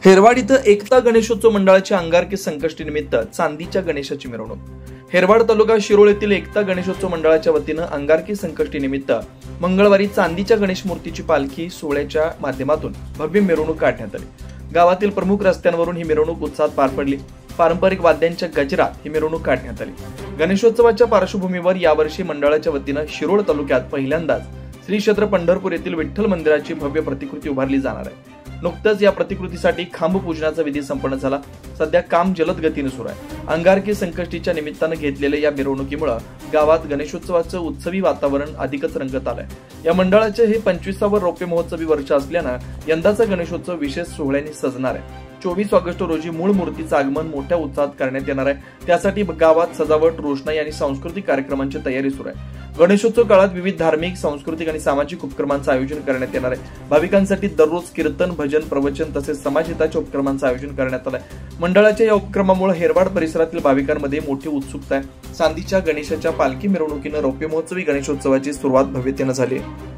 हेरवाड इथं एकता गणेशोत्सव मंडळाच्या अंगारकी संकष्टी निमित्त चांदीच्या गणेशाची मिरवणूक। हेरवाड तालुका शिरोळ येथील एकता गणेशोत्सव मंडळाच्या वतीनं अंगारकी संकष्टी निमित्त मंगळवारी चांदीच्या गणेश मूर्तीची पालखी सोहळ्याच्या माध्यमातून भव्य मिरवणूक काढण्यात आली। गावातील प्रमुख रस्त्यांवरून ही मिरवणूक उत्साहात पार पडली। पारंपरिक वाद्यांच्या गजरात ही मिरवणूक काढण्यात आली। गणेशोत्सवाच्या पार्श्वभूमीवर यावर्षी मंडळाच्या वतीनं शिरोळ तालुक्यात पहिल्यांदाच श्री क्षेत्र पंढरपूर येथील विठ्ठल मंदिराची भव्य प्रतिकृती उभारली जाणार आहे। नुकतंच या प्रतिकृतीसाठी खांब पूजनाचा विधी संपन्न झाला। सध्या काम जलद गतीने सुरू आहे। अंगारकी संकष्टीच्या निमित्तानं घेतलेल्या या मिरवणुकीमुळे गावात गणेशोत्सवाचं उत्सवी वातावरण अधिकच रंगत आलंय। या मंडळाचे हे 25वे रौप्य महोत्सवी वर्ष असल्यानं यंदाचा गणेशोत्सव विशेष सोहळ्याने सजणार आहे। 24 ऑगस्ट रोजी मूळ मूर्तीचं आगमन मोठ्या उत्साहात करण्यात येणार आहे। त्यासाठी गावात सजावट, रोषणाई आणि सांस्कृतिक कार्यक्रमांची तयारी सुरू आहे। गणेशोत्सव काळात विविध धार्मिक, सांस्कृतिक आणि सामाजिक उपक्रमांचं आयोजन करण्यात येणार आहे। भाविकांसाठी दररोज कीर्तन, भजन, प्रवचन तसेच समाजहिताच्या उपक्रमांचं आयोजन करण्यात आलंय। मंडळाच्या या उपक्रमामुळे हेरवाड परिसरातील भाविकांमध्ये मोठी उत्सुकता आहे। चांदीच्या गणेशाच्या पालखी मिरवणुकीनं रौप्य महोत्सवी गणेशोत्सवाची सुरुवात भव्यतेनं झाली आहे।